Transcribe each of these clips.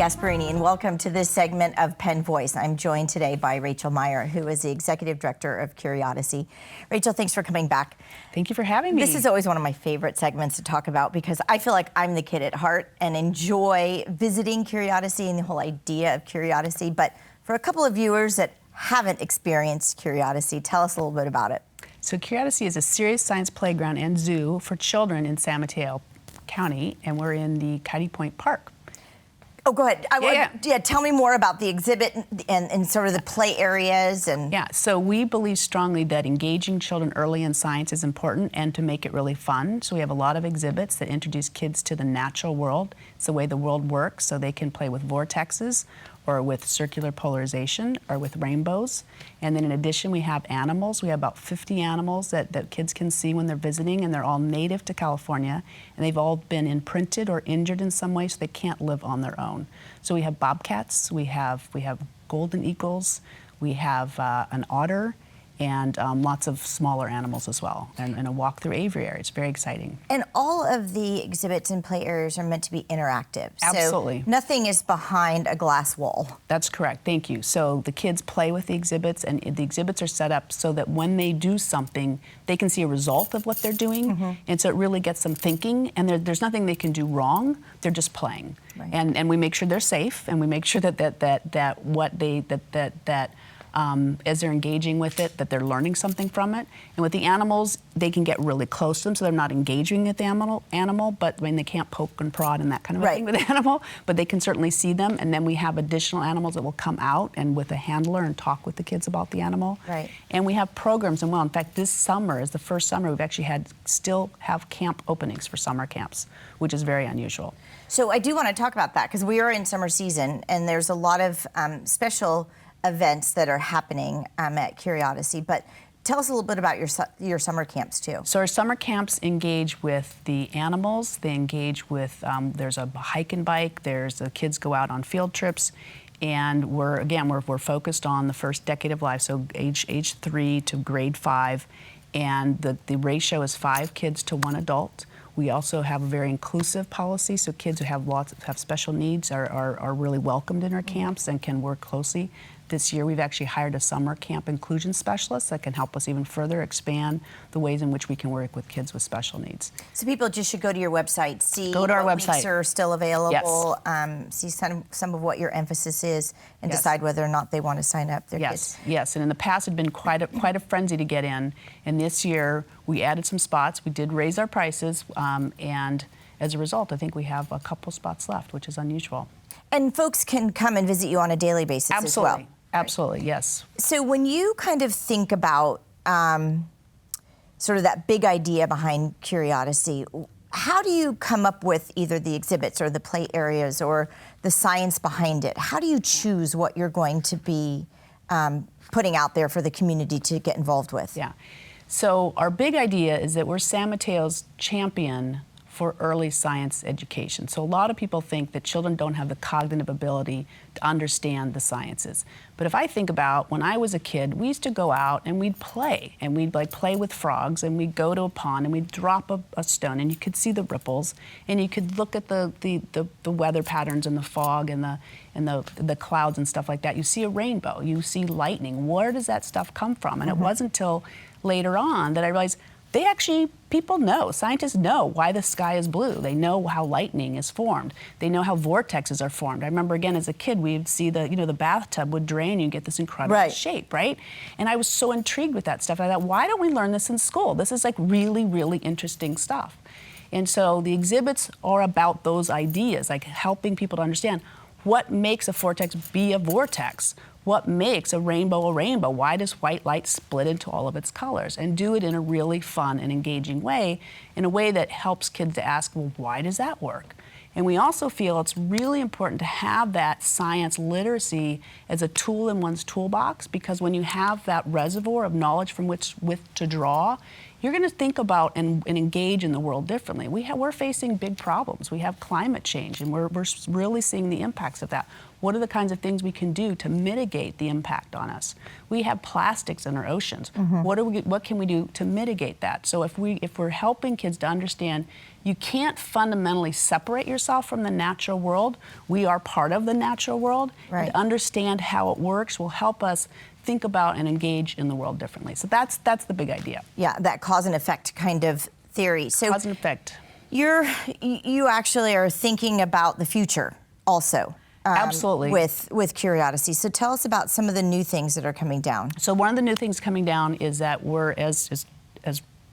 Gasparini, and welcome to this segment of Penn Voice. I'm joined today by Rachel Meyer, who is the Executive Director of CuriOdyssey. Rachel, thanks for coming back. Thank you for having me. This is always one of my favorite segments to talk about because I feel like I'm the kid at heart and enjoy visiting CuriOdyssey and the whole idea of CuriOdyssey. But for a couple of viewers that haven't experienced CuriOdyssey, tell us a little bit about it. So CuriOdyssey is a serious science playground and zoo for children in San Mateo County, and we're in the Coyote Point Park. Oh, go ahead. Yeah, tell me more about the exhibit and sort of the play areas. Yeah, so we believe strongly that engaging children early in science is important and to make it really fun. So we have a lot of exhibits that introduce kids to the natural world. It's the way the world works, so they can play with vortexes or with circular polarization or with rainbows. And then in addition, we have animals. We have about 50 animals that kids can see when they're visiting, and they're all native to California, and they've all been imprinted or injured in some way, so they can't live on their own. So we have bobcats, we have golden eagles, we have an otter, and lots of smaller animals as well, and a walk through aviary. It's very exciting. And all of the exhibits and play areas are meant to be interactive. Absolutely. So nothing is behind a glass wall. That's correct, thank you. So the kids play with the exhibits, and the exhibits are set up so that when they do something, they can see a result of what they're doing, and so it really gets them thinking, and there's nothing they can do wrong, they're just playing. Right. And we make sure they're safe, and we make sure as they're engaging with it, that they're learning something from it. And with the animals, they can get really close to them, so they're not engaging with the animal, but I mean, they can't poke and prod and that kind of thing with the animal, but they can certainly see them. And then we have additional animals that will come out and with a handler and talk with the kids about the animal. Right. And we have programs, and in fact, this summer is the first summer we've actually still have camp openings for summer camps, which is very unusual. So I do want to talk about that because we are in summer season, and there's a lot of special events that are happening at CuriOdyssey, but tell us a little bit about your summer camps too. So our summer camps engage with the animals. They engage with, there's a hike and bike, the kids go out on field trips, and we're focused on the first decade of life, so age 3 to grade 5, and the ratio is 5 kids to 1 adult. We also have a very inclusive policy, so kids who have special needs are really welcomed in our camps and can work closely. This year, we've actually hired a summer camp inclusion specialist that can help us even further expand the ways in which we can work with kids with special needs. So people just should go to your website, see what weeks are still available, yes. See some of what your emphasis is, and decide whether or not they want to sign up their kids. Yes, and in the past, it had been quite a frenzy to get in, and this year, we added some spots. We did raise our prices, and as a result, I think we have a couple spots left, which is unusual. And folks can come and visit you on a daily basis as well. Absolutely, yes. So when you kind of think about sort of that big idea behind CuriOdyssey, how do you come up with either the exhibits or the play areas or the science behind it? How do you choose what you're going to be putting out there for the community to get involved with? Yeah. So our big idea is that we're San Mateo's champion for early science education. So a lot of people think that children don't have the cognitive ability to understand the sciences. But if I think about when I was a kid, we used to go out and we'd play, and we'd play with frogs, and we'd go to a pond and we'd drop a stone, and you could see the ripples, and you could look at the weather patterns and the fog and the clouds and stuff like that. You see a rainbow, you see lightning. Where does that stuff come from? And it wasn't until later on that I realized people know, scientists know why the sky is blue. They know how lightning is formed. They know how vortexes are formed. I remember, again, as a kid, we'd see the bathtub would drain and you get this incredible shape, right? And I was so intrigued with that stuff. I thought, why don't we learn this in school? This is like really, really interesting stuff. And so the exhibits are about those ideas, like helping people to understand what makes a vortex be a vortex. What makes a rainbow a rainbow? Why does white light split into all of its colors? And do it in a really fun and engaging way, in a way that helps kids to ask, well, why does that work? And we also feel it's really important to have that science literacy as a tool in one's toolbox, because when you have that reservoir of knowledge from with to draw, you're going to think about and engage in the world differently. We're facing big problems. We have climate change, and we're really seeing the impacts of that. What are the kinds of things we can do to mitigate the impact on us? We have plastics in our oceans. What can we do to mitigate that? So if we're helping kids to understand you can't fundamentally separate yourself from the natural world. We are part of the natural world. Right. And to understand how it works will help us think about and engage in the world differently. So that's the big idea. Yeah, that cause and effect kind of theory. So cause and effect. You actually are thinking about the future also. Absolutely. With CuriOdyssey. So tell us about some of the new things that are coming down. So one of the new things coming down is that we're, as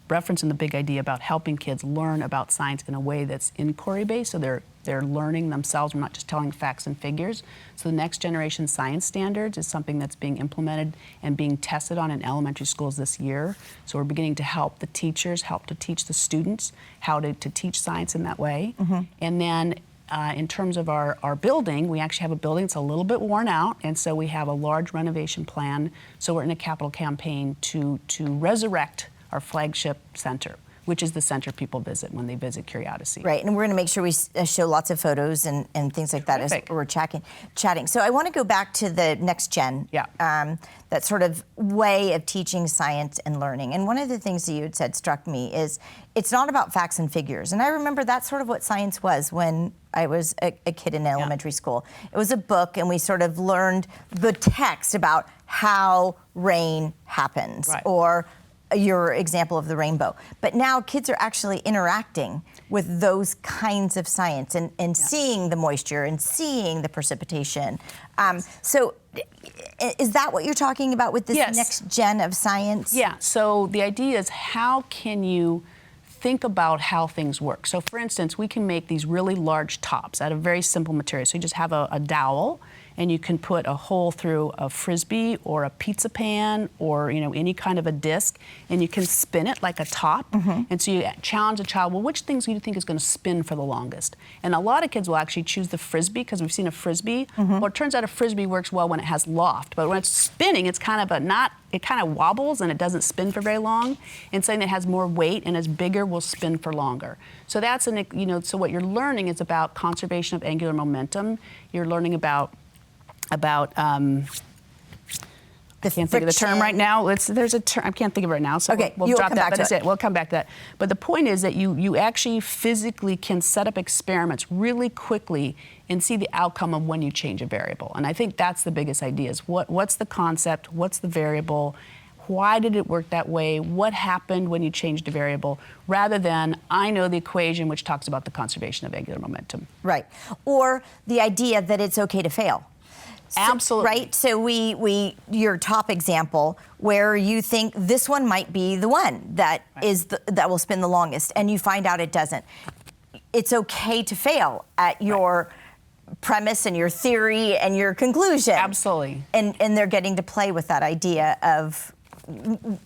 referenced in the big idea about helping kids learn about science in a way that's inquiry-based, so they're learning themselves. We're not just telling facts and figures. So the next generation science standards is something that's being implemented and being tested on in elementary schools this year. So we're beginning to help the teachers, help to teach the students how to teach science in that way. And then in terms of our building, we actually have a building that's a little bit worn out, and so we have a large renovation plan. So we're in a capital campaign to resurrect our flagship center, which is the center people visit when they visit CuriOdyssey. Right, and we're going to make sure we show lots of photos and things like that as we're chatting. So I want to go back to the next gen, that sort of way of teaching science and learning. And one of the things that you had said struck me is it's not about facts and figures. And I remember that's sort of what science was when I was a kid in elementary school. It was a book, and we sort of learned the text about how rain happens, or your example of the rainbow. But now kids are actually interacting with those kinds of science and seeing the moisture and seeing the precipitation. So is that what you're talking about with this next gen of science? Yeah, so the idea is how can you think about how things work. So for instance, we can make these really large tops out of very simple material. So you just have a dowel, and you can put a hole through a Frisbee or a pizza pan or any kind of a disc, and you can spin it like a top. And so you challenge a child, well, which things do you think is going to spin for the longest? And a lot of kids will actually choose the Frisbee because we've seen a Frisbee. Well, it turns out a Frisbee works well when it has loft, but when it's spinning, it's kind of it kind of wobbles and it doesn't spin for very long. And something that has more weight and is bigger will spin for longer. So that's so what you're learning is about conservation of angular momentum. You're learning about I can't think of the term right now. There's a term, I can't think of it right now, so we'll drop that, but that's it. We'll come back to that. But the point is that you actually physically can set up experiments really quickly and see the outcome of when you change a variable. And I think that's the biggest idea is what's the concept, what's the variable, why did it work that way, what happened when you changed a variable, rather than I know the equation which talks about the conservation of angular momentum. Right, or the idea that it's okay to fail. Absolutely. Right? So your top example where you think this one might be the one that that will spin the longest, and you find out it doesn't. It's okay to fail at your premise and your theory and your conclusion. Absolutely. And they're getting to play with that idea of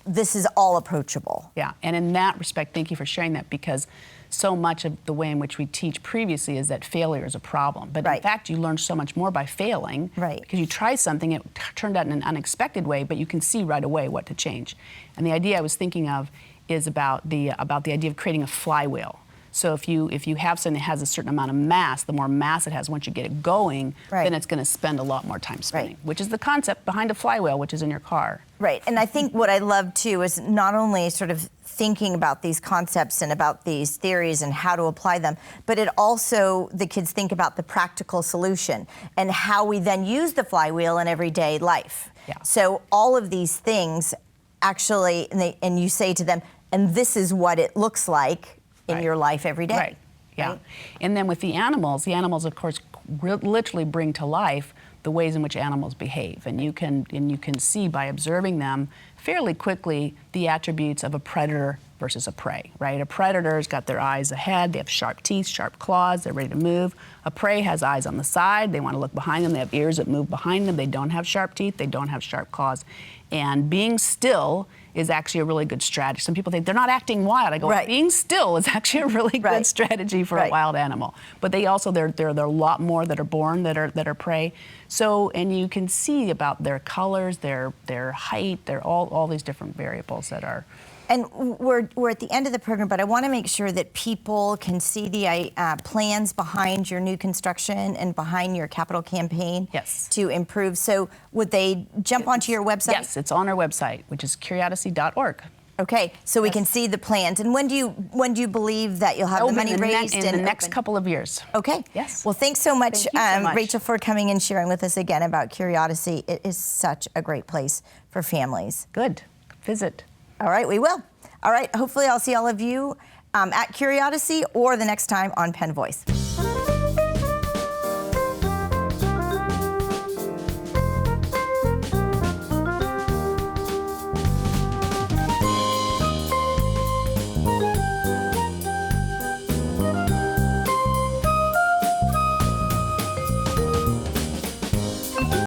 this is all approachable. Yeah, and in that respect, thank you for sharing that, because so much of the way in which we teach previously is that failure is a problem. But in fact, you learn so much more by failing. Because you try something, it turned out in an unexpected way, but you can see right away what to change. And the idea I was thinking of is about the idea of creating a flywheel. So if you have something that has a certain amount of mass, the more mass it has, once you get it going, then it's going to spend a lot more time spinning, which is the concept behind a flywheel, which is in your car. Right, and I think what I love too is not only sort of thinking about these concepts and about these theories and how to apply them, but it also, the kids think about the practical solution and how we then use the flywheel in everyday life. So all of these things actually, and you say to them, and this is what it looks like in your life every day. Right. And then with the animals of course literally bring to life the ways in which animals behave, and you can see by observing them fairly quickly the attributes of a predator versus a prey, right? A predator's got their eyes ahead, they have sharp teeth, sharp claws, they're ready to move. A prey has eyes on the side, they want to look behind them, they have ears that move behind them, they don't have sharp teeth, they don't have sharp claws. And being still is actually a really good strategy. Some people think they're not acting wild. I go, being still is actually a really good strategy for a wild animal. But there are a lot more that are born that are prey. So, and you can see about their colors, their height, all these different variables that are And we're at the end of the program, but I want to make sure that people can see the plans behind your new construction and behind your capital campaign. Yes. To improve. So would they jump onto your website? Yes, it's on our website, which is CuriOdyssey.org. Okay, so we can see the plans. And when do you believe that you'll have the money raised? In the next couple of years. Okay. Yes. Well, thanks so much, Thank you so much. Rachel, for coming and sharing with us again about CuriOdyssey. It is such a great place for families. Good. Visit. All right, we will. All right, hopefully I'll see all of you at CuriOdyssey or the next time on Penn Voice.